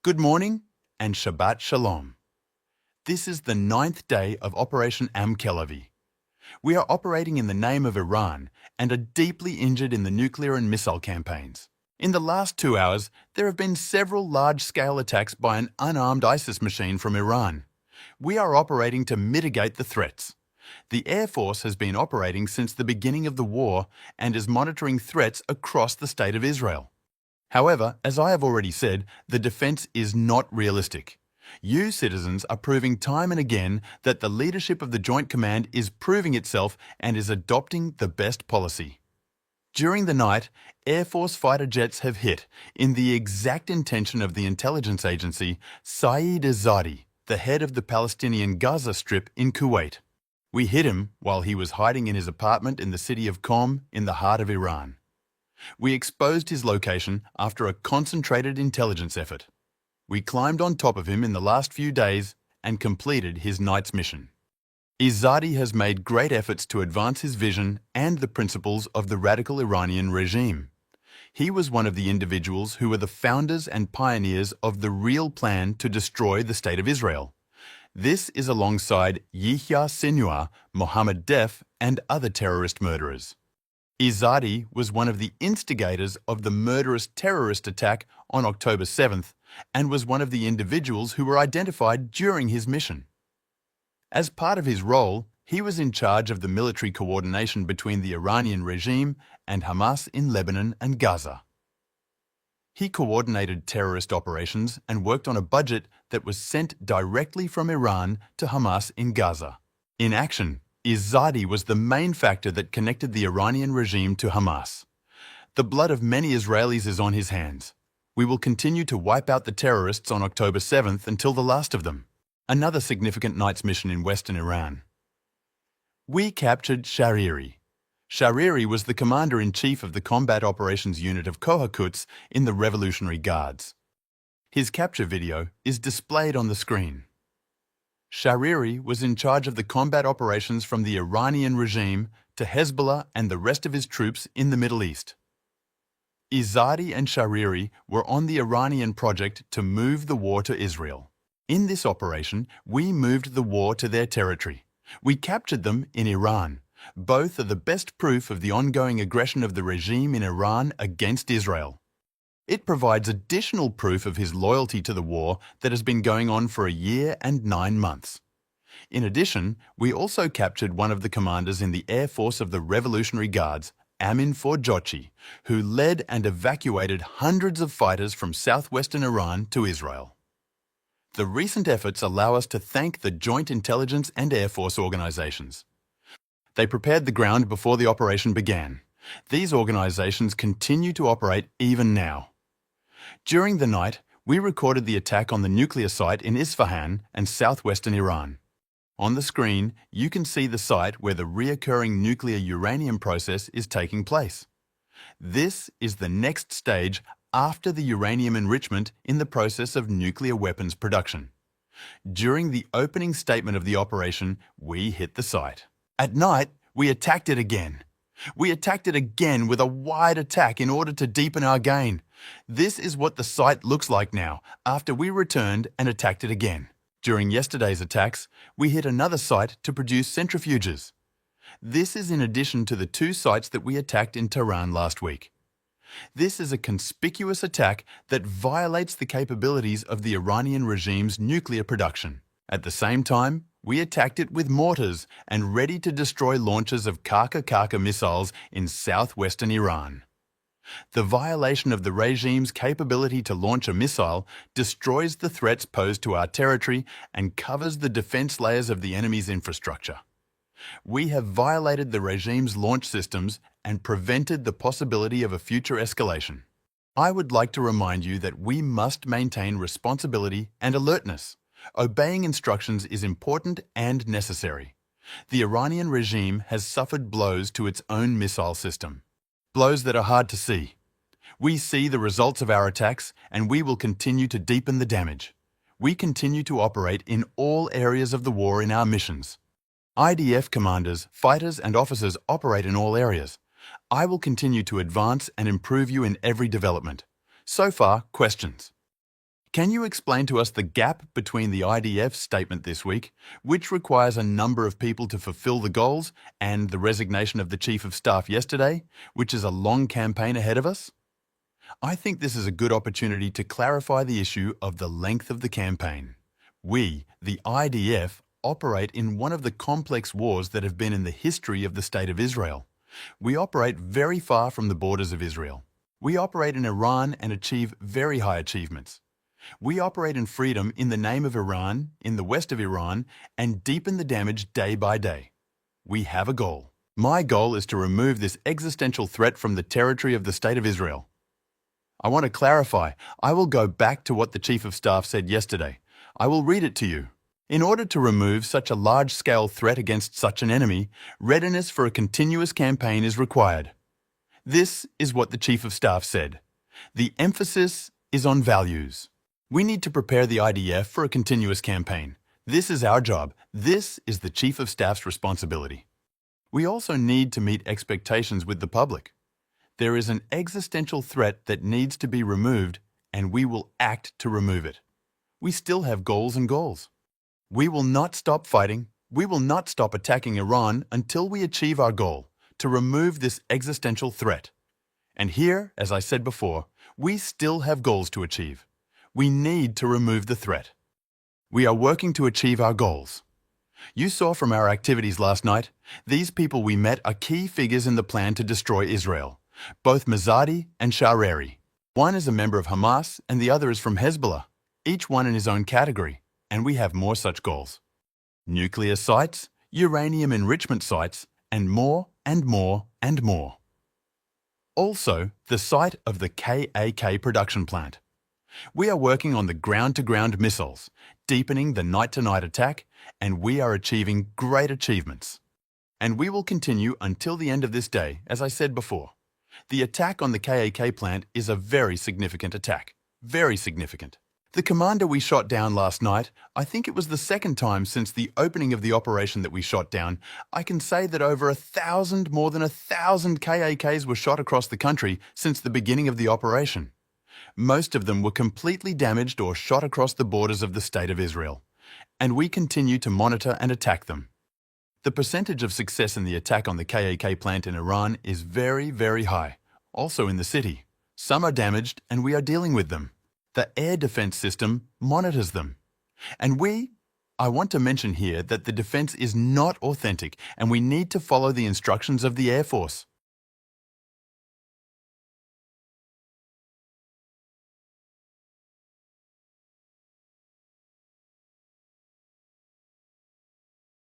Good morning and Shabbat Shalom. This is the 9th day of Operation Am-Kelavi. We are operating in the name of Iran and are deeply injured in the nuclear and missile campaigns. In the last 2 hours, there have been several large-scale attacks by an unarmed ISIS machine from Iran. We are operating to mitigate the threats. The Air Force has been operating since the beginning of the war and is monitoring threats across the State of Israel. However, as I have already said, the defense is not realistic. You citizens are proving time and again that the leadership of the Joint Command is proving itself and is adopting the best policy. During the night, Air Force fighter jets have hit, in the exact intention of the intelligence agency, Saeed Izadi, the head of the Palestinian Gaza Strip in Kuwait. We hit him while he was hiding in his apartment in the city of Qom in the heart of Iran. We exposed his location after a concentrated intelligence effort. We climbed on top of him in the last few days and completed his night's mission. Izadi has made great efforts to advance his vision and the principles of the radical Iranian regime. He was one of the individuals who were the founders and pioneers of the real plan to destroy the State of Israel. This is alongside Yahya Sinwar, Mohammed Def, and other terrorist murderers. Izadi was one of the instigators of the murderous terrorist attack on October 7th and was one of the individuals who were identified during his mission. As part of his role, he was in charge of the military coordination between the Iranian regime and Hamas in Lebanon and Gaza. He coordinated terrorist operations and worked on a budget that was sent directly from Iran to Hamas in Gaza. In action, Izadi was the main factor that connected the Iranian regime to Hamas. The blood of many Israelis is on his hands. We will continue to wipe out the terrorists on October 7th until the last of them. Another significant night's mission in western Iran. We captured Shariri. Shariri was the commander-in-chief of the Combat Operations Unit of Kohakuts in the Revolutionary Guards. His capture video is displayed on the screen. Shariri was in charge of the combat operations from the Iranian regime to Hezbollah and the rest of his troops in the Middle East. Izadi and Shariri were on the Iranian project to move the war to Israel. In this operation, we moved the war to their territory. We captured them in Iran. Both are the best proof of the ongoing aggression of the regime in Iran against Israel. It provides additional proof of his loyalty to the war that has been going on for a year and 9 months. In addition, we also captured one of the commanders in the Air Force of the Revolutionary Guards, Amin Forjochi, who led and evacuated hundreds of fighters from southwestern Iran to Israel. The recent efforts allow us to thank the Joint Intelligence and Air Force organizations. They prepared the ground before the operation began. These organizations continue to operate even now. During the night, we recorded the attack on the nuclear site in Isfahan and southwestern Iran. On the screen, you can see the site where the reoccurring nuclear uranium process is taking place. This is the next stage after the uranium enrichment in the process of nuclear weapons production. During the opening statement of the operation, we hit the site. At night, we attacked it again. We attacked it again with a wide attack in order to deepen our gain. This is what the site looks like now, after we returned and attacked it again. During yesterday's attacks, we hit another site to produce centrifuges. This is in addition to the 2 sites that we attacked in Tehran last week. This is a conspicuous attack that violates the capabilities of the Iranian regime's nuclear production. At the same time, we attacked it with mortars and ready to destroy launches of Kaka missiles in southwestern Iran. The violation of the regime's capability to launch a missile destroys the threats posed to our territory and covers the defense layers of the enemy's infrastructure. We have violated the regime's launch systems and prevented the possibility of a future escalation. I would like to remind you that we must maintain responsibility and alertness. Obeying instructions is important and necessary. The Iranian regime has suffered blows to its own missile system. Blows that are hard to see. We see the results of our attacks and we will continue to deepen the damage. We continue to operate in all areas of the war in our missions. IDF commanders, fighters and officers operate in all areas. I will continue to advance and improve you in every development. So far, questions. Can you explain to us the gap between the IDF's statement this week, which requires a number of people to fulfill the goals, and the resignation of the Chief of Staff yesterday, which is a long campaign ahead of us? I think this is a good opportunity to clarify the issue of the length of the campaign. We, the IDF, operate in one of the complex wars that have been in the history of the State of Israel. We operate very far from the borders of Israel. We operate in Iran and achieve very high achievements. We operate in freedom in the name of Iran, in the west of Iran, and deepen the damage day by day. We have a goal. My goal is to remove this existential threat from the territory of the State of Israel. I want to clarify. I will go back to what the Chief of Staff said yesterday. I will read it to you. In order to remove such a large-scale threat against such an enemy, readiness for a continuous campaign is required. This is what the Chief of Staff said. The emphasis is on values. We need to prepare the IDF for a continuous campaign. This is our job. This is the Chief of Staff's responsibility. We also need to meet expectations with the public. There is an existential threat that needs to be removed, and we will act to remove it. We still have goals and goals. We will not stop fighting. We will not stop attacking Iran until we achieve our goal, to remove this existential threat. And here, as I said before, we still have goals to achieve. We need to remove the threat. We are working to achieve our goals. You saw from our activities last night, these people we met are key figures in the plan to destroy Israel, both Izadi and Shareri. One is a member of Hamas and the other is from Hezbollah, each one in his own category, and we have more such goals. Nuclear sites, uranium enrichment sites, and more and more and more. Also, the site of the KAK production plant. We are working on the ground-to-ground missiles, deepening the night-to-night attack, and we are achieving great achievements. And we will continue until the end of this day, as I said before. The attack on the KAK plant is a very significant attack. Very significant. The commander we shot down last night, I think it was the second time since the opening of the operation that we shot down, I can say that more than 1,000 KAKs were shot across the country since the beginning of the operation. Most of them were completely damaged or shot across the borders of the State of Israel, and we continue to monitor and attack them. The percentage of success in the attack on the KAK plant in Iran is very, very high, also in the city. Some are damaged and we are dealing with them. The air defense system monitors them. And I want to mention here that the defense is not authentic and we need to follow the instructions of the Air Force.